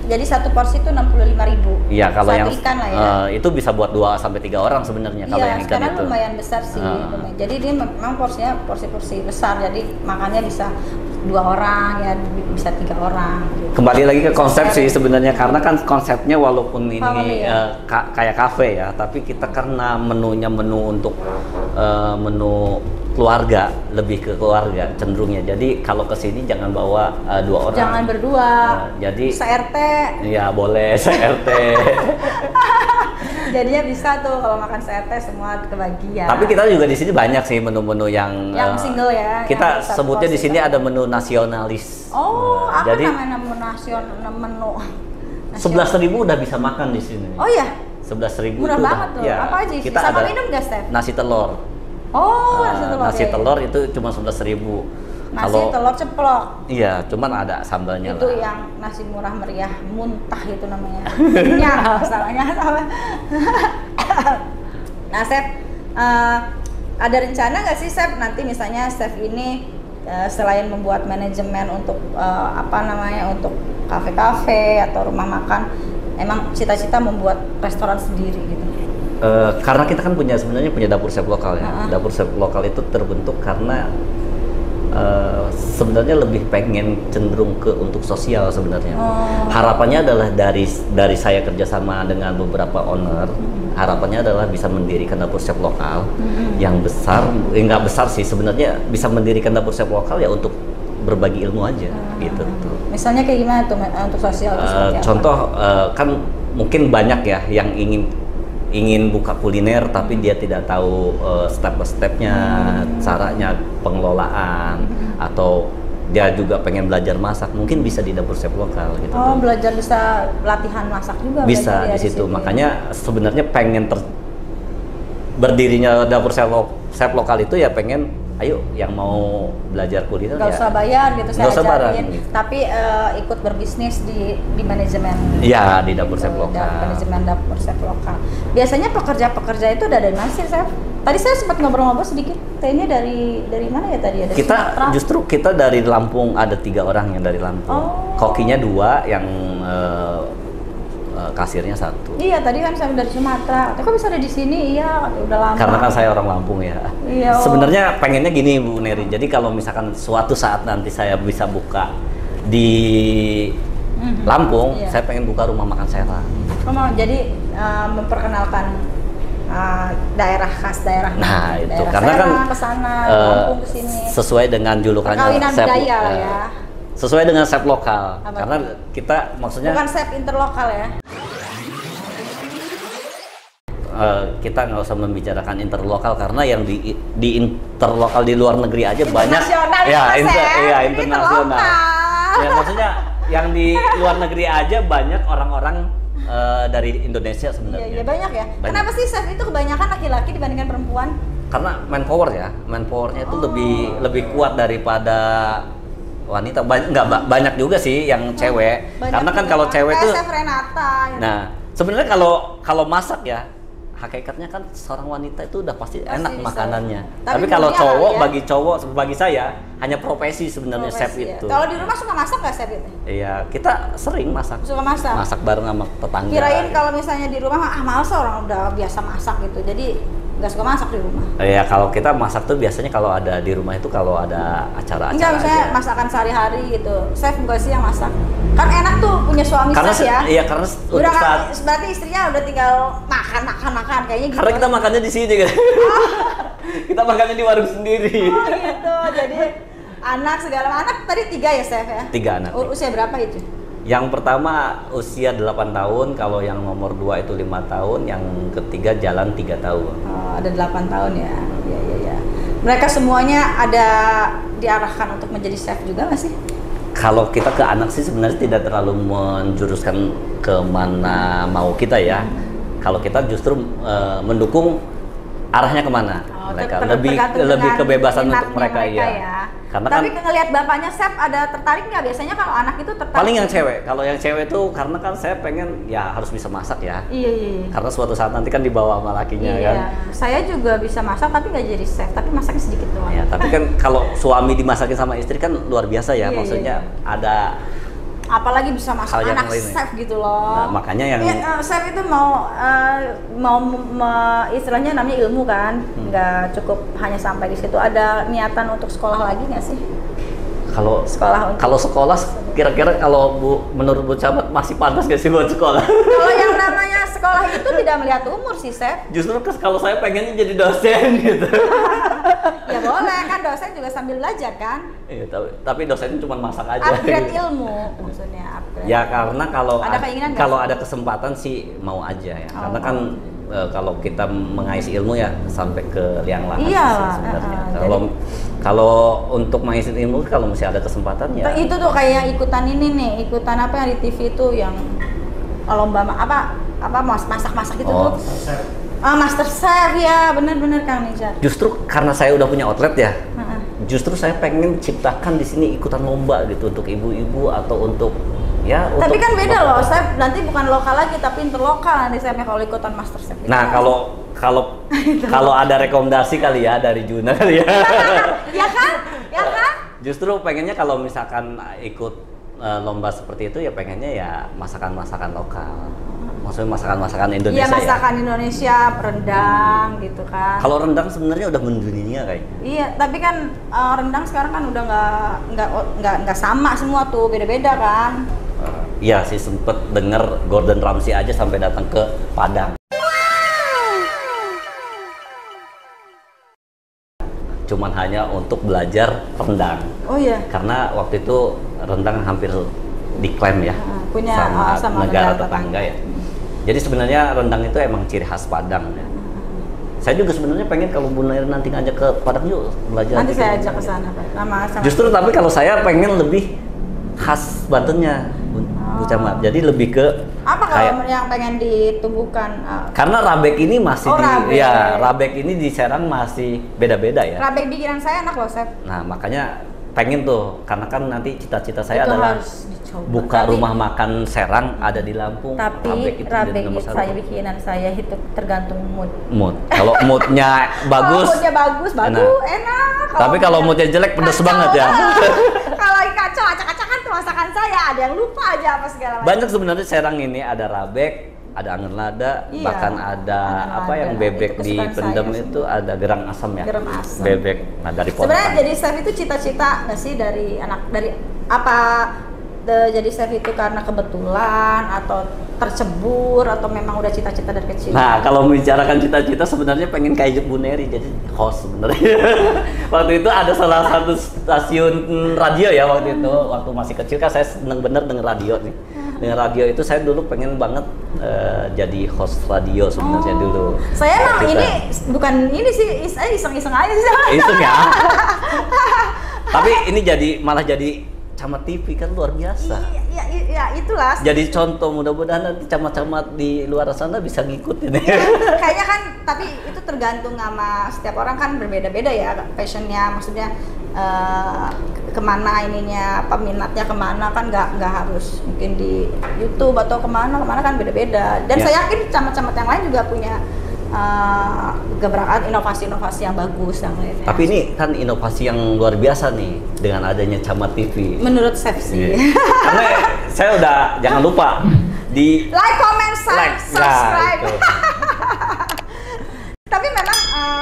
Jadi satu porsi itu 65.000. Iya, kalau Satu yang ikan lah ya. itu bisa buat 2 sampai 3 orang sebenarnya kalau yang Iya, ikan sekarang itu. lumayan besar sih. Lumayan. Jadi dia memang porsinya porsi-porsi besar. Jadi makannya bisa 2 orang ya, bisa 3 orang. Gitu. Kembali lagi ke konsep sih sebenarnya, karena kan konsepnya walaupun ini Family ya? kayak kafe ya, tapi kita karena menunya menu untuk menu keluarga, lebih ke keluarga cenderungnya. Jadi kalau kesini jangan bawa 2 orang. Jangan berdua. Jadi se-RT. ya boleh se-RT. Jadinya bisa tuh kalau makan se-RT semua kebagian. Tapi kita juga di sini banyak sih menu-menu yang single ya. Kita yang satu sebutnya di porsi sini satu. ada menu nasionalis. Oh, apa jadi namanya menu 11.000 udah bisa makan di sini. Oh ya? 11.000 Murah itu banget tuh. ya, Apa aja sih? kita Sama ada minum nggak, Steph? nasi telur. Oh, nasi telur. Nasi ya. telur itu cuma 11.000. Nasi telur ceplok. Iya, cuman ada sambalnya Itu lah. yang nasi murah meriah muntah itu namanya. Kenyang, salahnya sama. Nah, Chef, ada rencana nggak sih, Chef, nanti misalnya Chef ini selain membuat manajemen untuk untuk kafe-kafe atau rumah makan, emang cita-cita membuat restoran sendiri gitu? Karena kita kan sebenarnya punya dapur chef lokal ya. Dapur chef lokal itu terbentuk karena sebenarnya lebih pengen cenderung ke untuk sosial sebenarnya. Harapannya adalah dari saya kerjasama dengan beberapa owner, harapannya adalah bisa mendirikan dapur chef lokal yang besar, nggak besar sih sebenarnya, bisa mendirikan dapur chef lokal ya untuk berbagi ilmu aja gitu. Misalnya kayak gimana tuh untuk sosial? Contoh kan mungkin banyak ya yang ingin buka kuliner tapi dia tidak tahu step by stepnya, caranya pengelolaan, atau dia juga pengen belajar masak, mungkin bisa di dapur chef lokal gitu. Oh, belajar bisa latihan masak juga Bisa berarti ya di situ. ya? Makanya sebenarnya pengen berdirinya dapur chef lokal itu ya pengen, ayo yang mau belajar kuliner Nggak ya usah bayar gitu, saya nggak usah ajarin, bareng, gitu. tapi ikut berbisnis di manajemen. Iya, di dapur chef Gitu, lokal. manajemen dapur chef lokal. Biasanya pekerja-pekerja itu udah dari mana sih, Chef? Tadi saya sempat ngobrol-ngobrol sedikit, kayaknya dari mana ya tadi? Dari Sumatera? Justru kita dari Lampung, ada 3 orang yang dari Lampung. Oh. Kokinya 2, yang kasirnya 1. Iya, tadi kan saya dari Sumatera. Kok bisa ada di sini? Iya, udah lama. Karena kan saya orang Lampung ya. Iya, oh. Sebenarnya pengennya gini Bu Neri. Jadi kalau misalkan suatu saat nanti saya bisa buka di Lampung, Iya. saya pengen buka rumah makan Serang. Jadi memperkenalkan daerah khas daerah. Nah, itu daerah karena kan Serang, kesana, Lampung kesini. sesuai dengan julukannya Perkawinan chef, budaya lah ya. sesuai dengan chef lokal. Apa Karena tuh? kita maksudnya Bukan chef interlokal ya. kita nggak usah membicarakan interlokal, karena yang di interlokal di luar negeri aja banyak. Internasional Ya, Mas, iya, ini internasional. interlokal. Ya, maksudnya yang di luar negeri aja banyak orang-orang dari Indonesia Iya, sebenarnya. iya banyak ya. Banyak. Kenapa sih chef itu kebanyakan laki-laki dibandingkan perempuan? Karena manpowernya itu lebih kuat daripada wanita. Banyak juga sih yang cewek. Banyak Karena kan juga. kalau cewek Kayak tuh, Chef Renata. Ya. nah sebenarnya kalau masak ya, hakikatnya kan seorang wanita itu udah pasti enak bisa. makanannya. Tapi Tapi kalau punya cowok, kali ya. bagi saya hanya profesi sebenarnya chef Profesi ya. itu. Kalau di rumah suka masak nggak chef itu? Iya, kita sering masak. Suka masak. Masak bareng sama tetangga. Kirain kalau misalnya di rumah males orang udah biasa masak gitu. Jadi nggak suka masak di rumah. Iya, kalau kita masak tuh biasanya kalau ada di rumah itu kalau ada acara-acara Enggak, misalnya aja. masakan sehari-hari gitu. Chef enggak sih yang masak? Kan enak tuh punya suami Karena chef ya. iya, karena Udah untuk kan, saat berarti istrinya udah tinggal makan kayaknya gitu. karena kita makannya di sini kan. Kita makannya di warung sendiri. Oh gitu. Jadi anak segala anak tadi 3 ya chef ya? 3 anak. Usia berapa itu? Yang pertama usia 8 tahun, kalau yang nomor 2 itu 5 tahun, yang ketiga jalan 3 tahun. Oh, ada 8 tahun ya. Iya. Mereka semuanya ada diarahkan untuk menjadi chef juga nggak sih? Kalau kita ke anak sih sebenarnya tidak terlalu menjuruskan ke mana mau kita ya. Kalau kita justru mendukung arahnya kemana mereka, lebih tergantung dengan kebebasan minatnya untuk mereka ya. Karena tapi kan ngelihat bapaknya chef ada tertarik nggak? Biasanya kalau anak itu tertarik. paling yang cewek. Kalau yang cewek tuh karena kan saya pengen ya harus bisa masak ya. Iya. Karena suatu saat nanti kan dibawa sama lakinya kan. Iya. Saya juga bisa masak tapi nggak jadi chef, tapi masaknya sedikit doang. Ya, tapi kan kalau suami dimasakin sama istri kan luar biasa ya. Iya, Maksudnya iya. ada Apalagi bisa masak Hal yang anak lain ya. chef gitu loh. Nah, makanya yang chef itu mau istilahnya namanya ilmu kan, nggak cukup hanya sampai di situ. Ada niatan untuk sekolah lagi nggak sih? kalau Sekolah untuk kalau sekolah kira-kira kalau menurut Bu Camat masih pantas gak sih buat sekolah? kalau yang namanya sekolah itu tidak melihat umur sih, chef. Justru kalau saya pengennya jadi dosen gitu. Ya boleh kan, dosen juga sambil belajar kan. Iya, tapi dosennya cuma masak aja. Upgrade ilmu maksudnya upgrade. Ya karena kalau Ada keinginan nggak? kalau ada kesempatan sih mau aja ya. Karena kan kalau kita mengais ilmu ya sampai ke liang lahat Iya, sih sebenarnya. Kalau untuk mengais ilmu kalau masih ada kesempatan ya. Itu tuh kayak ikutan ini nih, ikutan apa yang di TV itu yang lomba masak-masak gitu Oh. tuh. Master Chef ya, bener-bener Kang Nizar. Justru karena saya udah punya outlet ya. Heeh. Justru saya pengen ciptakan di sini ikutan lomba gitu untuk ibu-ibu atau untuk ya. Tapi untuk kan beda loh, chef nanti bukan lokal lagi tapi interlokal nanti chefnya kalau ikutan Master Chef. Gitu. Nah kalau ada rekomendasi kali ya dari Juna kali ya. Ya kan? Justru pengennya kalau misalkan ikut lomba seperti itu ya pengennya ya masakan-masakan lokal. Maksudnya masakan-masakan Indonesia. Iya, masakan Indonesia, rendang gitu kan. Kalau rendang sebenarnya udah mendunia kayaknya. Iya, tapi kan rendang sekarang kan udah nggak sama semua tuh, beda-beda kan. Iya sih, sempet denger Gordon Ramsay aja sampai datang ke Padang. Cuman hanya untuk belajar rendang. Oh iya. Karena waktu itu rendang hampir diklaim ya Punya sama negara tetangga ya. Jadi sebenarnya rendang itu emang ciri khas Padang ya. Saya juga sebenarnya pengen kalau Bu Nair nanti ngajak ke Padang yuk belajar. Nanti saya ajak ke sana, Pak. Sama Justru tapi kalau saya pengen lebih khas Bantennya, Bu Camat. Jadi lebih ke apa kalau yang pengen ditumbuhkan? Karena rabek ini masih rabek. Ya, rabek ini di Serang masih beda-beda ya. Rabek bikinan saya enak loh, Chef. Nah, makanya pengen tuh, karena kan nanti cita-cita saya Itu adalah harus dicoba. buka rumah makan Serang ada di Lampung. Tapi itu rabek jadi nomor satu. saya bikinan saya itu tergantung mood. Mood. Kalau moodnya bagus, Kalau moodnya bagus, enak. Tapi kalau moodnya jelek pedes kacau, banget ya. Kalau lagi kacau, acak-acakan tuh masakan saya, ada yang lupa aja apa segala macam. Banyak sebenarnya Serang ini ada rabek, ada angin lada, Iya, bahkan ada angin apa lada. yang bebek Itu di kesukaan pendem saya itu ada gerang asam ya. Gerang asam. Bebek. Nah, dari Sebenarnya potongan. jadi chef itu cita-cita nggak sih dari apa jadi chef itu karena kebetulan atau tercebur atau memang udah cita-cita dari kecil? Nah, kalau membicarakan cita-cita sebenarnya pengen kayak Bu Neri jadi host sebenarnya. Waktu itu ada salah satu stasiun radio ya waktu itu, waktu masih kecil kan saya seneng bener denger radio nih. Denger radio itu saya dulu pengen banget jadi host radio sebenarnya dulu. Saya emang Kita- ini bukan ini sih, saya iseng-iseng aja sih. Iseng ya. Tapi ini malah jadi camat TV kan luar biasa. Iya, itulah. Jadi contoh, mudah-mudahan nanti camat-camat di luar sana bisa ngikutin. Kayaknya kan, tapi itu tergantung sama setiap orang kan berbeda-beda ya passionnya, maksudnya kemana ininya, peminatnya kemana kan nggak harus mungkin di YouTube atau kemana kan beda-beda. Dan Ya. saya yakin camat-camat yang lain juga punya gebrakan inovasi-inovasi yang bagus yang lainnya. Tapi ini kan inovasi yang luar biasa nih dengan adanya camat TV. Menurut chef sih. Iya. Karena saya udah jangan lupa di Like, comment, like, subscribe. itu. Tapi memang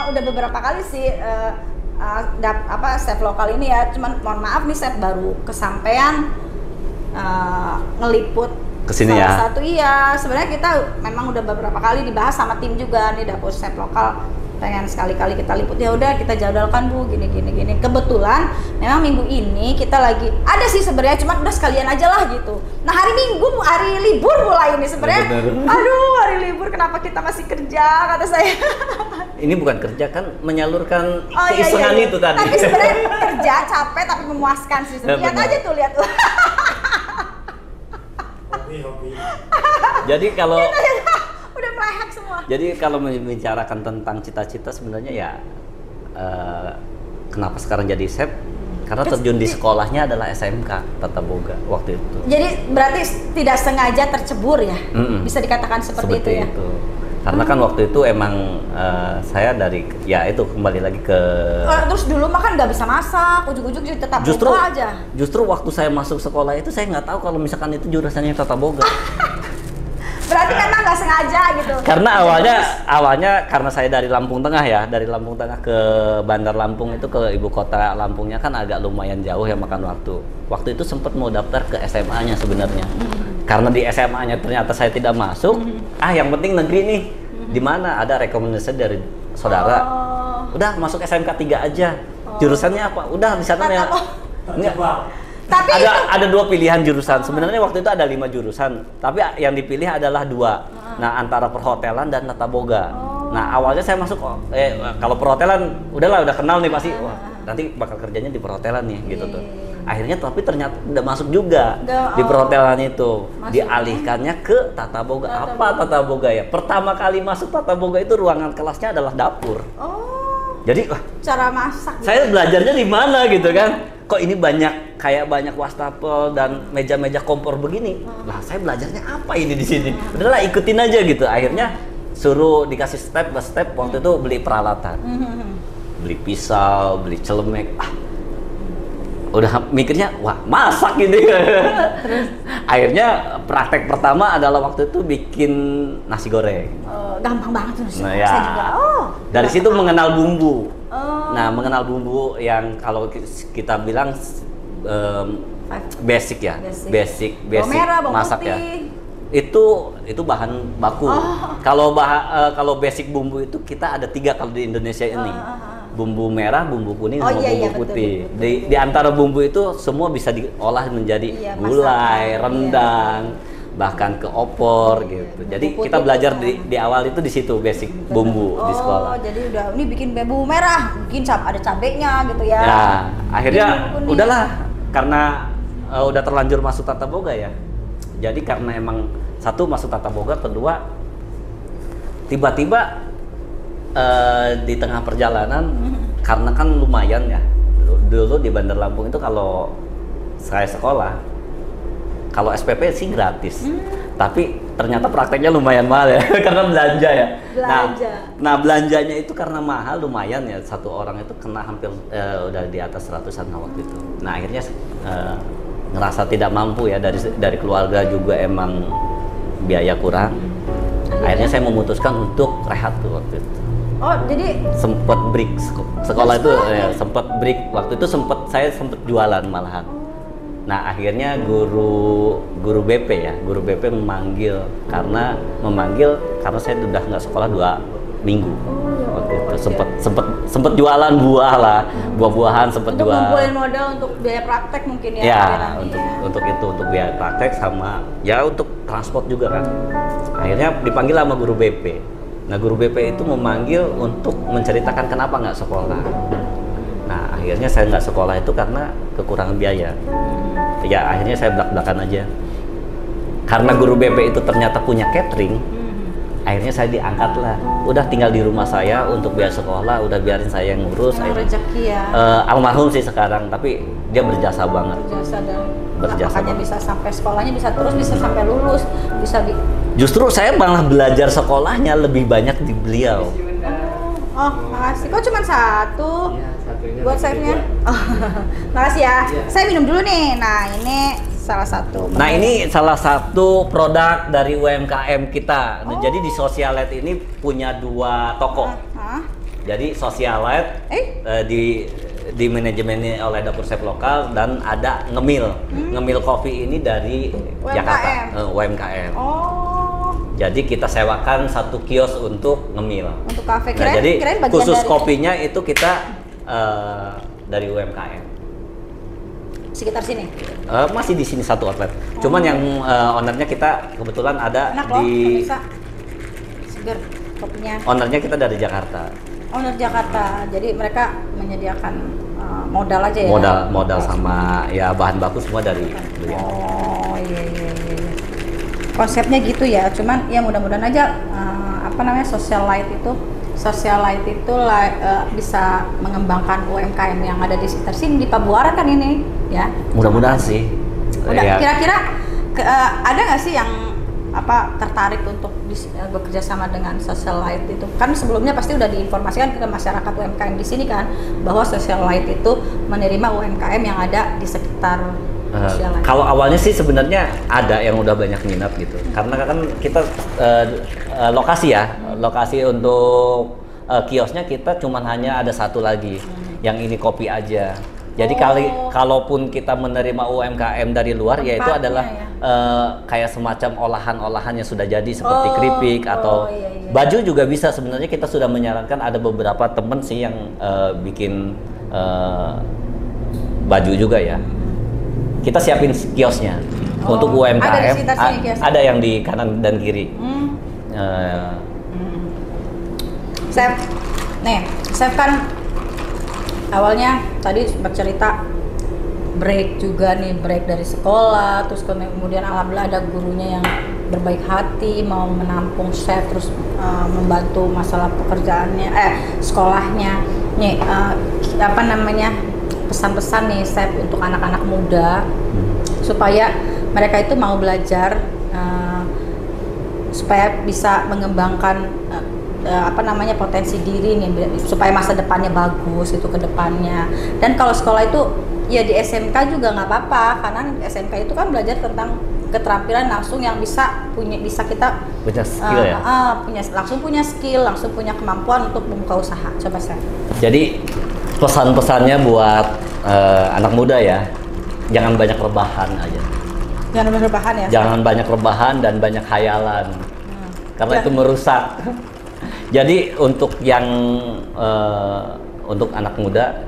udah beberapa kali sih chef lokal ini ya, cuman mohon maaf nih chef baru kesampaian ngeliput Kesini salah ya. satu. Iya, sebenarnya kita memang udah beberapa kali dibahas sama tim juga nih dapur chef lokal, pengen sekali-kali kita liput. Ya udah kita jadwalkan Bu, gini. Kebetulan memang minggu ini kita lagi ada sih sebenarnya, cuma udah sekalian aja lah gitu. Nah, hari Minggu hari libur mulai ini sebenarnya. Bener. Aduh, hari libur kenapa kita masih kerja kata saya. Ini bukan kerja kan, menyalurkan Oh, iya, keisengan iya. itu tadi. Tapi sebenarnya kerja capek tapi memuaskan sih. Ya, Lihat benar. aja tuh, lihat tuh. Jadi kalau Udah melehek semua. Jadi kalau membicarakan tentang cita-cita sebenarnya ya kenapa sekarang jadi chef? Karena terjun di sekolahnya adalah SMK Tata Boga waktu itu. Jadi berarti tidak sengaja tercebur ya? Mm-mm. Bisa dikatakan seperti itu ya? Karena kan waktu itu emang saya dari ya itu kembali lagi ke Terus dulu mah kan nggak bisa masak, ujuk-ujuk jadi tetap buka aja. Justru waktu saya masuk sekolah itu saya nggak tahu kalau misalkan itu jurusannya Tata Boga. Berarti memang nggak sengaja gitu. Karena awalnya karena saya dari Lampung Tengah ya, dari Lampung Tengah ke Bandar Lampung itu ke ibu kota Lampungnya kan agak lumayan jauh ya, makan waktu. Waktu itu sempat mau daftar ke SMA-nya sebenarnya. Karena di SMA-nya ternyata saya tidak masuk. Yang penting negeri nih. Di mana ada rekomendasi dari saudara. Udah masuk SMK 3 aja. Jurusannya apa? Udah di sana ya. Tapi Ada dua pilihan jurusan. Sebenarnya waktu itu ada 5 jurusan, tapi yang dipilih adalah 2. Nah, antara perhotelan dan tata boga. Nah, awalnya saya masuk kalau perhotelan udah kenal nih pasti. Wah, nanti bakal kerjanya di perhotelan nih gitu tuh. Akhirnya tapi ternyata udah masuk juga di perhotelan itu. Dialihkannya ke tata boga. Apa tata boga ya? Pertama kali masuk tata boga itu ruangan kelasnya adalah dapur. Jadi cara masak. saya belajarnya di mana gitu kan? Kok ini banyak wastafel dan meja-meja kompor begini? Lah saya belajarnya apa ini di sini? Udahlah ikutin aja gitu. Akhirnya suruh dikasih step by step. Waktu itu beli peralatan, beli pisau, beli celemek. Udah mikirnya wah masak ini. Akhirnya praktek pertama adalah waktu itu bikin nasi goreng. Gampang banget tuh. Nah, ya. Saya juga. Dari situ mengenal bumbu. Nah, mengenal bumbu yang kalau kita bilang basic ya, basic Bawang merah, bawang masak putih. ya. Itu bahan baku. Kalau basic bumbu itu kita ada 3 kalau di Indonesia ini. Bumbu merah, bumbu kuning, sama bumbu putih. Di antara bumbu itu semua bisa diolah menjadi gulai, rendang, bahkan ke opor gitu. Jadi Bumbu kita putih belajar tuh. di awal itu di situ basic bumbu di sekolah. Oh, jadi udah ini bikin bumbu merah, mungkin ada cabenya gitu ya. Ya, akhirnya Bikin bumbu kuning. udahlah karena udah terlanjur masuk tata boga ya. Jadi karena emang satu masuk tata boga, kedua tiba-tiba di tengah perjalanan karena kan lumayan ya. Dulu di Bandar Lampung itu kalau saya sekolah, kalau SPP sih gratis. Tapi ternyata prakteknya lumayan mahal ya karena belanja ya. Belanja. Nah belanjanya itu karena mahal lumayan ya, satu orang itu kena hampir udah di atas 100-an waktu itu. Nah akhirnya ngerasa tidak mampu ya, dari keluarga juga emang biaya kurang. Akhirnya saya memutuskan untuk rehat tuh waktu itu. Oh, jadi Sempet break sekolah itu ya, sempet break waktu itu, saya sempet jualan malahan. Nah akhirnya guru BP ya, guru BP memanggil karena saya udah nggak sekolah 2 minggu. Waktu itu sempet jualan buah lah, buah-buahan sempet untuk jual. ngumpulin modal untuk biaya praktek mungkin ya. Ya, pikirannya. untuk biaya praktek sama ya untuk transport juga kan. Akhirnya dipanggil sama guru BP. Nah guru BP itu memanggil untuk menceritakan kenapa nggak sekolah. Nah akhirnya saya nggak sekolah itu karena kekurangan biaya. Ya akhirnya saya belak-belakan aja. Karena guru BP itu ternyata punya catering, akhirnya saya diangkat lah. Udah tinggal di rumah saya untuk biaya sekolah, udah biarin saya yang ngurus. Emang rezeki ya. Almarhum sih sekarang, tapi dia berjasa banget. Berjasa dan Berjasa makanya banget. bisa sampai sekolahnya bisa terus, bisa sampai lulus, bisa Justru saya malah belajar sekolahnya lebih banyak di beliau. Oh, makasih. Kok cuma satu? Iya, satu ini Buat lagi saya-nya. dua. Oh, makasih ya. Iya. Saya minum dulu nih. Nah, ini salah satu. Nah ini salah satu produk dari UMKM kita. Nah, jadi di Socialite ini punya 2 toko. Hah? Jadi Socialite di manajemennya oleh dapur chef lokal, dan ada Ngemil kopi ini dari UMKM. Jakarta, UMKM. Oh, Jadi kita sewakan 1 kios untuk ngemil. untuk kafe. Nah, jadi kirain bagian khusus dari kopinya itu kita dari UMKM. sekitar sini. Masih di sini 1 outlet. Cuman yang ownernya kita kebetulan ada Enak loh, di pemirsa. Seger kopinya. ownernya kita dari Jakarta. Owner Jakarta. Jadi mereka menyediakan modal aja ya. Modal sama ya bahan baku semua dari beliau. Oh, iya. Konsepnya gitu ya. Cuman ya mudah-mudahan aja Socialite itu bisa mengembangkan UMKM yang ada di sekitar sini, di Pabuaran kan ini ya. Mudah-mudahan sih. Udah, Ya, kira-kira ada nggak sih yang tertarik untuk bekerja sama dengan Socialite itu? Kan sebelumnya pasti udah diinformasikan ke masyarakat UMKM di sini kan bahwa Socialite itu menerima UMKM yang ada di sekitar Socialite. kalau awalnya sih sebenarnya ada yang udah banyak minat gitu. Karena kan kita lokasi untuk kiosnya kita cuman hanya ada 1 lagi. Yang ini kopi aja. Jadi kalaupun kita menerima UMKM dari luar, yaitu Tempatnya adalah ya. kayak semacam olahan-olahan yang sudah jadi seperti keripik atau iya. baju juga bisa. Sebenarnya kita sudah menyarankan, ada beberapa temen sih yang bikin baju juga ya. Kita siapin kiosnya untuk UMKM. Ada di sekitar sini kiosnya? Ada yang di kanan dan kiri. Chef kan awalnya tadi sempat cerita break dari sekolah, terus kemudian alhamdulillah ada gurunya yang berbaik hati mau menampung chef, terus membantu masalah pekerjaannya, sekolahnya. Nih pesan-pesan nih chef untuk anak-anak muda supaya mereka itu mau belajar, supaya bisa mengembangkan potensi diri nih, supaya masa depannya bagus itu ke depannya. Dan kalau sekolah itu ya di SMK juga nggak apa-apa, karena SMK itu kan belajar tentang keterampilan langsung yang bisa kita Punya skill ya. langsung punya kemampuan untuk membuka usaha. Coba saya. Jadi pesan-pesannya buat anak muda ya, jangan banyak rebahan aja. Jangan berlebihan ya. Jangan banyak rebahan dan banyak khayalan, karena Ya. itu merusak. Jadi untuk untuk anak muda,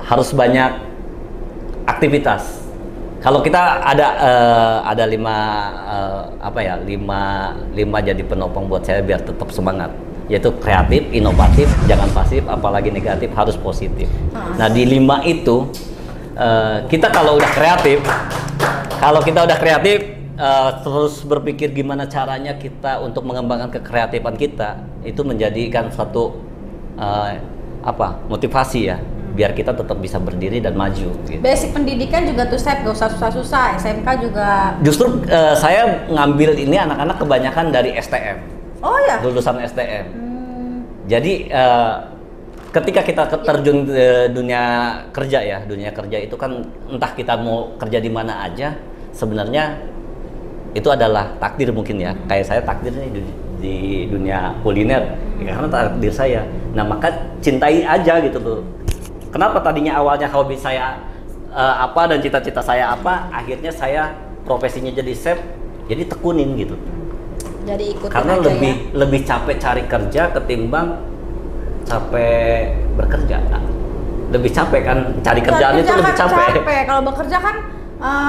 harus banyak aktivitas. Kalau kita ada lima jadi penopang buat saya biar tetap semangat, yaitu kreatif, inovatif, jangan pasif, apalagi negatif, harus positif. Nah di 5 itu kita kalau udah kreatif, terus berpikir gimana caranya kita untuk mengembangkan kekreatifan kita, itu menjadikan suatu motivasi ya, biar kita tetap bisa berdiri dan maju. Gitu. Basic pendidikan juga tuh Sep, gak usah susah-susah. SMK juga. Justru saya ngambil ini anak-anak kebanyakan dari STM. Oh ya. Lulusan STM. Jadi ketika kita terjun ke dunia kerja itu kan entah kita mau kerja di mana aja, sebenarnya itu adalah takdir mungkin ya. Kayak saya takdirnya di dunia kuliner, ya, karena takdir saya. Nah maka cintai aja gitu tuh. Kenapa tadinya awalnya hobi saya dan cita-cita saya apa, akhirnya saya profesinya jadi chef, jadi tekunin gitu. Jadi ikutin karena aja lebih capek cari kerja ketimbang capek bekerja. Lebih capek kan cari kerjaan itu lebih capek. Kalau bekerja kan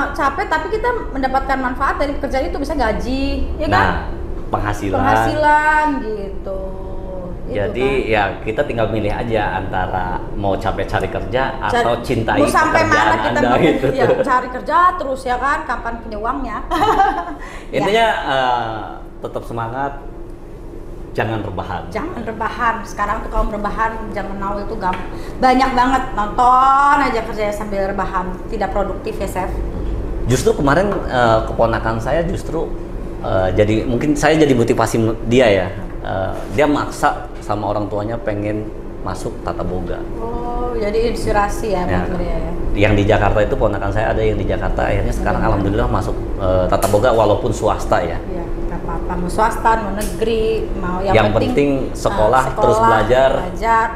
capek, tapi kita mendapatkan manfaat dari pekerjaan itu, bisa gaji, ya kan? Nah, penghasilan gitu. Jadi ya kita tinggal milih aja antara mau capek cari kerja atau cintai mau sampai pekerjaan mana kita Anda gitu. Ya, cari kerja terus ya kan, kapan punya uangnya. Intinya tetap semangat, jangan rebahan. Jangan rebahan. Sekarang tuh kalau rebahan zaman now itu banyak banget, nonton aja kerjanya sambil rebahan, tidak produktif ya Chef. Justru kemarin keponakan saya mungkin saya jadi motivasi dia ya. Dia maksa sama orang tuanya pengen masuk Tata Boga. Oh, jadi inspirasi ya buat dia ya. Yang di Jakarta itu ponakan saya ada yang di Jakarta, akhirnya sekarang alhamdulillah masuk Tata Boga walaupun swasta ya. Iya, nggak apa-apa, mau swasta, mau negeri, mau yang penting sekolah terus belajar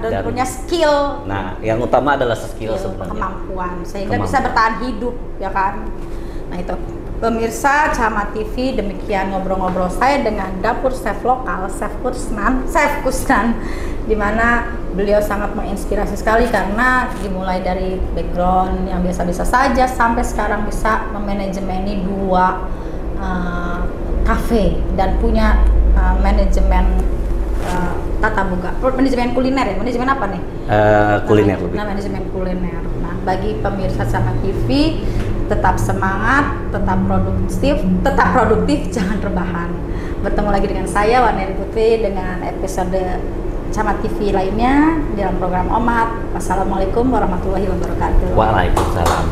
dan punya skill. Nah, yang utama adalah skill sebenarnya. Kemampuan, sehingga bisa bertahan hidup ya kan. Nah itu. Pemirsa Camat TV, demikian ngobrol-ngobrol saya dengan dapur chef lokal, Chef Kusnan, di mana beliau sangat menginspirasi sekali karena dimulai dari background yang biasa-biasa saja sampai sekarang bisa memanajemeni 2 kafe dan punya manajemen Tata Boga. Manajemen kuliner ya? Manajemen apa nih? Kuliner lebih. Nah, manajemen kuliner. Nah, bagi pemirsa Camat TV, tetap semangat, tetap produktif, jangan rebahan. Bertemu lagi dengan saya Warneri Putri dengan episode Camat TV lainnya dalam program Omat. Wassalamualaikum warahmatullahi wabarakatuh. Waalaikumsalam.